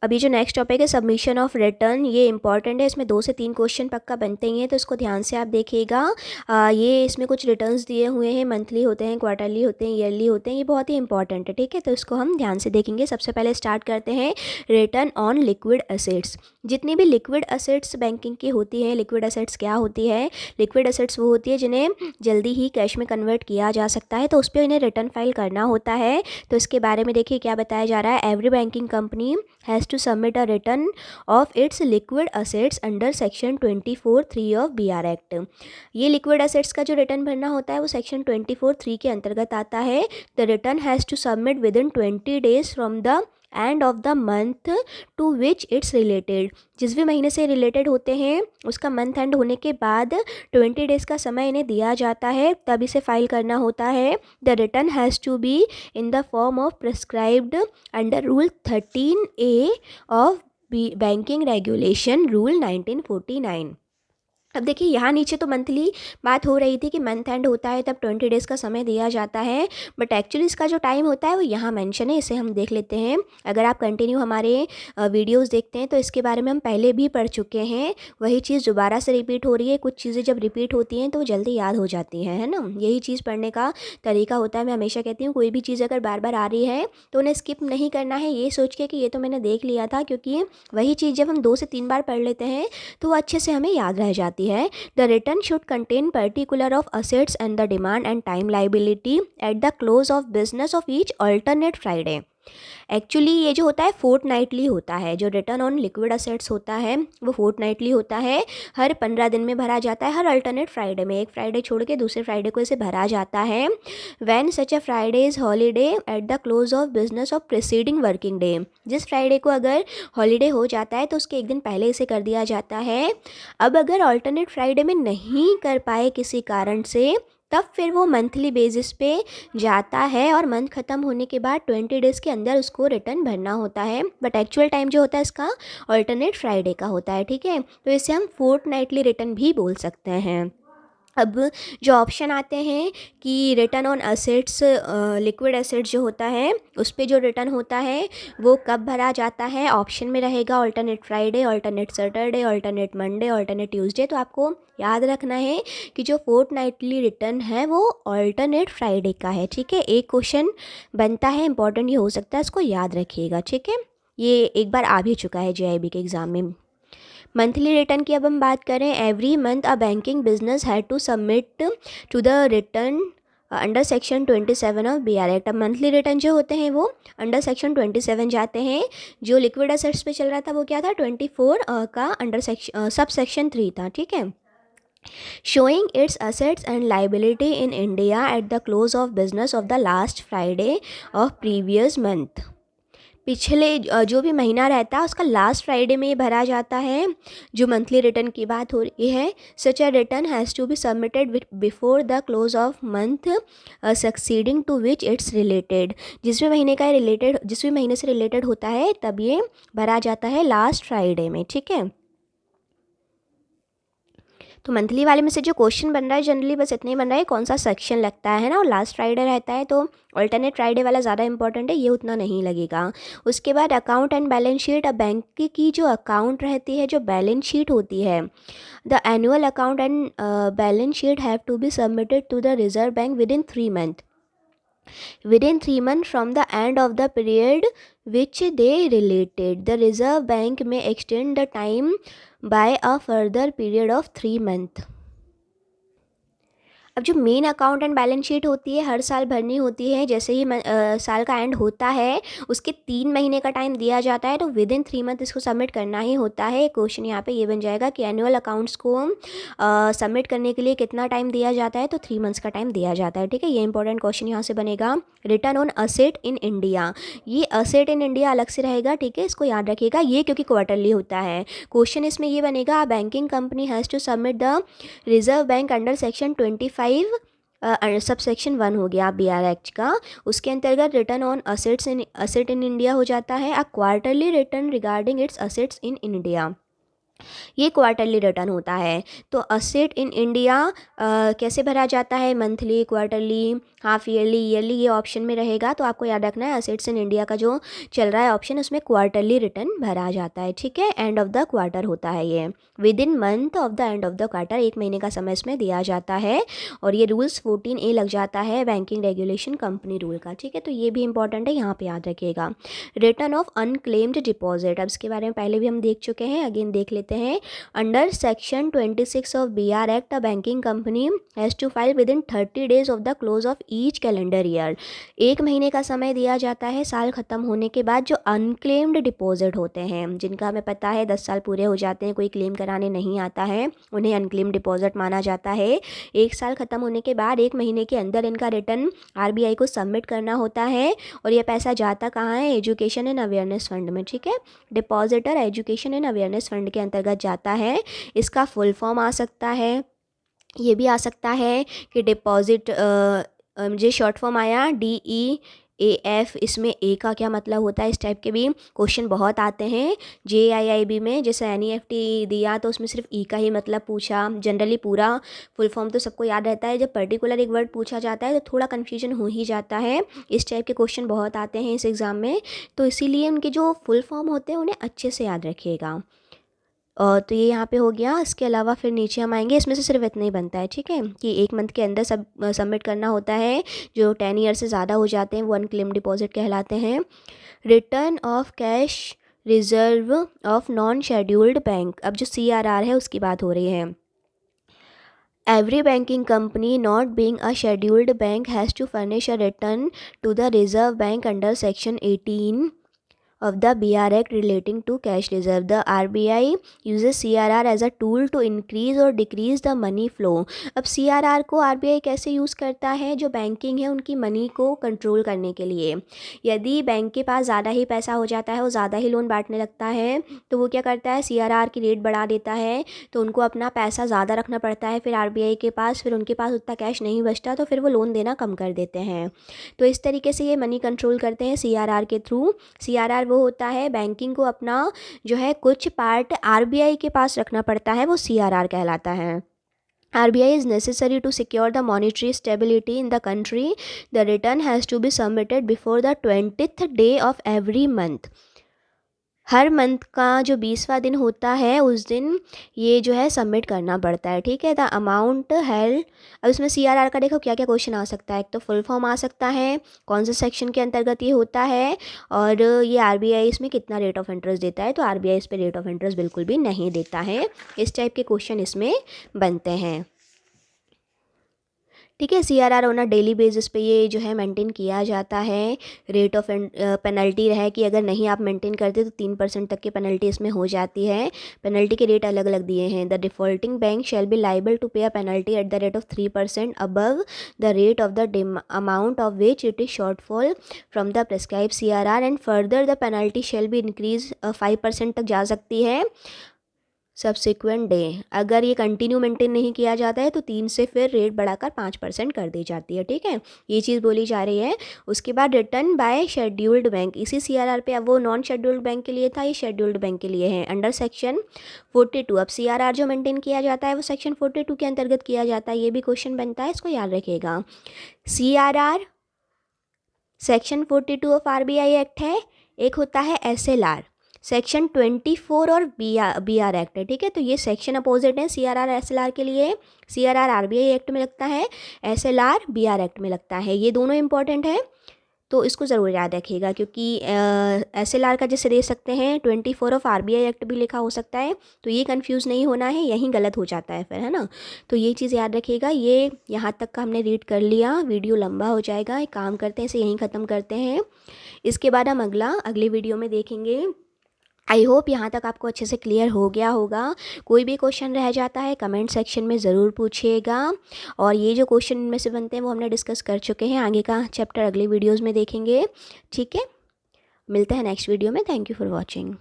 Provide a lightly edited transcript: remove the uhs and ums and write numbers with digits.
अभी जो next topic है सबमिशन ऑफ रिटर्न, ये इंपॉर्टेंट है, इसमें 2 से 3 क्वेश्चन पक्का बनते ही हैं, तो इसको ध्यान से आप देखिएगा। ये इसमें कुछ रिटर्न्स दिए हुए हैं, मंथली होते हैं, क्वार्टरली होते हैं, ईयरली होते हैं, ये बहुत ही इंपॉर्टेंट है, ठीक है। तो इसको हम ध्यान से देखेंगे। सबसे पहले स्टार्ट करते हैं रिटर्न ऑन लिक्विड असेट्स। जितनी भी लिक्विड असेट्स बैंकिंग की होती है, लिक्विड असेट्स क्या होती है? लिक्विड असेट्स वो होती है जिन्हें जल्दी ही कैश में कन्वर्ट किया जा सकता है, तो उस पर इन्हें रिटर्न फाइल करना होता है। तो इसके बारे में देखिए क्या बताया जा रहा है। Every banking company has to submit a return of its liquid assets under section 24(3) of BR act. ये लिक्विड असेट्स का जो रिटर्न भरना होता है वो सेक्शन 24(3) के अंतर्गत आता है। The return has to submit within 20 days from the end of the month to which it's related. जिस भी महीने से रिलेटेड होते हैं उसका मंथ एंड होने के बाद 20 डेज़ का समय इन्हें दिया जाता है, तब इसे फाइल करना होता है। The return has to be in the form of prescribed under rule 13A of banking regulation rule 1949। अब देखिए यहाँ नीचे तो मंथली बात हो रही थी कि मंथ एंड होता है तब 20 डेज़ का समय दिया जाता है, बट एक्चुअली इसका जो टाइम होता है वो यहाँ मेंशन है, इसे हम देख लेते हैं। अगर आप कंटिन्यू हमारे वीडियोस देखते हैं तो इसके बारे में हम पहले भी पढ़ चुके हैं। वही चीज़ दोबारा से रिपीट हो रही है। कुछ चीज़ें जब रिपीट होती हैं तो वो जल्दी याद हो जाती हैं, है ना। यही चीज़ पढ़ने का तरीका होता है। मैं हमेशा कहती हूँ कोई भी चीज़ अगर बार बार आ रही है तो उन्हें स्किप नहीं करना है, ये सोच के कि ये तो मैंने देख लिया था, क्योंकि वही चीज़ जब हम 2 से 3 बार पढ़ लेते हैं तो वो अच्छे से हमें याद रह जाती है। The return should contain particular of assets and the demand and time liability at the close of business of each alternate Friday। Actually ये जो होता है फोर्टनाइटली होता है। जो रिटर्न ऑन लिक्विड असेट्स होता है वो फोर्टनाइटली होता है, हर 15 दिन में भरा जाता है, हर अल्टरनेट फ्राइडे में। एक फ्राइडे छोड़ के दूसरे फ्राइडे को इसे भरा जाता है। When such a Friday is holiday at the close of business of preceding working day. जिस फ्राइडे को अगर हॉलीडे हो जाता है तो उसके एक दिन पहले इसे कर दिया जाता है। अब अगर अल्टरनेट फ्राइडे में नहीं कर पाए किसी कारण से, तब फिर वो मंथली बेसिस पे जाता है और मंथ ख़त्म होने के बाद 20 डेज़ के अंदर उसको रिटर्न भरना होता है। बट एक्चुअल टाइम जो होता है इसका अल्टरनेट फ्राइडे का होता है, ठीक है। तो इसे हम फोर्टनाइटली रिटर्न भी बोल सकते हैं। अब जो ऑप्शन आते हैं कि return on assets, liquid assets जो होता है उस पे जो रिटर्न होता है वो कब भरा जाता है, ऑप्शन में रहेगा alternate Friday, alternate Saturday, alternate Monday, alternate Tuesday. तो आपको याद रखना है कि जो फोर्टनाइटली रिटर्न है वो अल्टरनेट फ्राइडे का है, ठीक है। एक क्वेश्चन बनता है, इंपॉर्टेंट ये हो सकता है, इसको याद रखिएगा, ठीक है। ये एक बार आ भी चुका है JIB के एग्ज़ाम में। मंथली रिटर्न की अब हम बात करें, every month a banking business had to submit to the return under section 27 of BR act. अब मंथली रिटर्न जो होते हैं वो अंडर सेक्शन 27 जाते हैं। जो लिक्विड असेट्स पे चल रहा था वो क्या था, 24 का अंडर सेक्शन सब सेक्शन 3 था, ठीक है। showing its assets and liability in India at the close of business of the last Friday of previous month। पिछले जो भी महीना रहता है उसका लास्ट फ्राइडे में ये भरा जाता है। जो मंथली रिटर्न की बात हो रही है, such a return has to be submitted before the close of month succeeding to which it's related. जिस भी महीने का रिलेटेड, जिस भी महीने से रिलेटेड होता है तब ये भरा जाता है लास्ट फ्राइडे में, ठीक है। तो मंथली वाले में से जो क्वेश्चन बन रहा है जनरली बस इतने ही बन रहा है, कौन सा सेक्शन लगता है ना, और लास्ट फ्राइडे रहता है, तो अल्टरनेट फ्राइडे वाला ज़्यादा इंपॉर्टेंट है, ये उतना नहीं लगेगा। उसके बाद अकाउंट एंड बैलेंस शीट। अब बैंक की जो अकाउंट रहती है, जो बैलेंस शीट होती है, the annual account and balance sheet have to be submitted to the Reserve Bank within 3 months। Within 3 months from the end of the period which they related, the Reserve Bank may extend the time by a further period of 3 months। अब जो main account and balance sheet होती है हर साल भरनी होती है। जैसे ही साल का एंड होता है उसके 3 महीने का टाइम दिया जाता है, तो विद इन 3 मंथ इसको सबमिट करना ही होता है। क्वेश्चन यहाँ पे ये बन जाएगा कि एनुअल अकाउंट्स को सबमिट करने के लिए कितना टाइम दिया जाता है, तो 3 मंथ्स का टाइम दिया जाता है, ठीक है। ये इंपॉर्टेंट क्वेश्चन यहाँ से बनेगा। Return on asset in India, ये असेट इन इंडिया अलग से रहेगा, ठीक है, इसको याद रखिएगा, ये क्योंकि क्वार्टरली होता है। क्वेश्चन इसमें ये बनेगा, banking company has to submit the Reserve Bank under section 25 sub section 1 हो गया BR एक्ट का, उसके अंतर्गत return on asset in India हो जाता है। अ quarterly return regarding it's assets in India. ये क्वार्टरली रिटर्न होता है। तो असेट इन इंडिया कैसे भरा जाता है, monthly, quarterly, half yearly, yearly, ये ऑप्शन में रहेगा। तो आपको याद रखना है असेट्स इन इंडिया का जो चल रहा है ऑप्शन, उसमें क्वार्टरली रिटर्न भरा जाता है। ठीक है, एंड ऑफ द क्वार्टर होता है ये, with in month of the end of the quarter, 1 महीने का समय इसमें दिया जाता है। और ये रूल्स 14A लग जाता है बैंकिंग रेगुलेशन कंपनी रूल का। ठीक है, तो ये भी इंपॉर्टेंट है, यहाँ पे याद रखिएगा। रिटर्न ऑफ अनक्लेम्ड डिपॉजिट, अब इसके बारे में पहले भी हम देख चुके हैं, अगेन देख लेते हैं। Under section 26 of BR act, a banking company has to file within 30 days of the close of each calendar year. 1 महीने का समय दिया जाता है साल ख़त्म होने के बाद। जो अनक्लेम्ड डिपॉजिट होते हैं, जिनका हमें पता है 10 साल पूरे हो जाते हैं, कोई क्लेम कराने नहीं आता है, उन्हें अनक्लेम्ड डिपॉजिट माना जाता है। 1 साल ख़त्म होने के बाद 1 महीने के अंदर इनका रिटर्न RBI को सबमिट करना होता है। और यह पैसा जाता कहाँ है, एजुकेशन एंड अवेयरनेस फंड में। ठीक है, depositor education and awareness fund के अंतर्गत जाता है। इसका फुल फॉर्म आ सकता है, ये भी आ सकता है कि डिपॉजिट, जो शॉर्ट फॉर्म आया DEAF, इसमें ए का क्या मतलब होता है, इस टाइप के भी क्वेश्चन बहुत आते हैं JIIB में। जैसे NEFT दिया तो उसमें सिर्फ ई का ही मतलब पूछा, जनरली पूरा फुल फॉर्म तो सबको याद रहता है, जब पर्टिकुलर एक वर्ड पूछा जाता है तो थोड़ा कन्फ्यूजन हो ही जाता है। इस टाइप के क्वेश्चन बहुत आते हैं इस एग्ज़ाम में, तो इसीलिए उनके जो फुल फॉर्म होते हैं उन्हें अच्छे से याद रखिएगा। तो ये यहाँ पे हो गया। इसके अलावा फिर नीचे हम आएंगे, इसमें से सिर्फ इतना ही बनता है। ठीक है, कि 1 मंथ के अंदर सबमिट करना होता है। जो 10 ईयर से ज़्यादा हो जाते हैं वो अनक्लेम डिपॉजिट कहलाते हैं। Return of cash reserve of non scheduled bank, अब जो CRR है उसकी बात हो रही है। Every banking company not being a scheduled bank has to furnish a return to the Reserve Bank under Section 18 of the BR Act relating to cash reserve. The RBI uses CRR as a tool to increase or decrease the money flow. अब CRR को RBI कैसे use करता है, जो banking है उनकी money को control करने के लिए। यदि बैंक के पास ज़्यादा ही पैसा हो जाता है, वो ज़्यादा ही लोन बांटने लगता है, तो वो क्या करता है, CRR की रेट बढ़ा देता है, तो उनको अपना पैसा ज़्यादा रखना पड़ता है फिर RBI के पास, फिर उनके पास उतना कैश नहीं बचता, तो फिर वो लोन देना कम कर देते हैं। तो इस तरीके से ये मनी कंट्रोल करते हैं CRR के थ्रू। CRR वो होता है, बैंकिंग को अपना जो है कुछ पार्ट RBI के पास रखना पड़ता है, वो CRR कहलाता है। RBI is necessary to secure the monetary stability in the country. The return has to be submitted before the 20th day of every month. Her month का जो 20वां दिन होता है उस दिन ये जो है सबमिट करना पड़ता है। ठीक है, द अमाउंट हेल्ड, अब इसमें CRR का देखो क्या क्या क्वेश्चन आ सकता है। एक तो फुल फॉर्म आ सकता है, कौन से सेक्शन के अंतर्गत ये होता है, और ये RBI इसमें कितना रेट ऑफ इंटरेस्ट देता है। तो RBI इस पर रेट ऑफ इंटरेस्ट बिल्कुल भी नहीं देता है। इस टाइप के क्वेश्चन इसमें बनते हैं। ठीक है, CRR on a daily basis पे ये जो है मेंटेन किया जाता है। रेट ऑफ पेनल्टी है कि अगर नहीं आप मेंटेन करते तो 3% तक की पेनल्टी इसमें हो जाती है। पेनल्टी के रेट अलग अलग दिए हैं। The defaulting bank shall be liable to pay a penalty at the rate of 3% above the rate of the amount of which it is shortfall from the prescribe CRR, and further the penalty shall be increase 5% तक जा सकती है subsequent day. अगर ये continue maintain नहीं किया जाता है तो 3 से फिर रेट बढ़ाकर 5% कर दी जाती है। ठीक है, ये चीज़ बोली जा रही है। उसके बाद रिटर्न बाय शेड्यूल्ड बैंक, इसी CRR पे, अब वो नॉन शेड्यूल्ड बैंक के लिए था, ये शेड्यूल्ड बैंक के लिए है। अंडर सेक्शन 42, अब CRR जो मेंटेन किया जाता है वो सेक्शन 42 के अंतर्गत किया जाता है। ये भी क्वेश्चन बनता है, इसको याद रखिएगा। CRR section 42 of RBI act है, एक होता है SLR सेक्शन 24 और BR एक्ट है। ठीक है, तो ये सेक्शन अपोजिट है CRR SLR के लिए। CRR RBI एक्ट में लगता है, SLR BR एक्ट में लगता है। ये दोनों इंपॉर्टेंट है, तो इसको ज़रूर याद रखिएगा, क्योंकि SLR का जैसे दे सकते हैं 24 ऑफ RBI एक्ट भी लिखा हो सकता है, तो ये कंफ्यूज नहीं होना है, यहीं गलत हो जाता है फिर, है ना। तो ये चीज़ याद रखिएगा। ये यहाँ तक का हमने रीड कर लिया, वीडियो लंबा हो जाएगा, एक काम करते हैं इसे यहीं ख़त्म करते हैं। इसके बाद हम अगले वीडियो में देखेंगे। आई होप यहाँ तक आपको अच्छे से क्लियर हो गया होगा। कोई भी क्वेश्चन रह जाता है कमेंट सेक्शन में ज़रूर पूछिएगा। और ये जो क्वेश्चन इनमें से बनते हैं वो हमने डिस्कस कर चुके हैं, आगे का चैप्टर अगले वीडियोज़ में देखेंगे। ठीक है, मिलते हैं नेक्स्ट वीडियो में। Thank you for watching.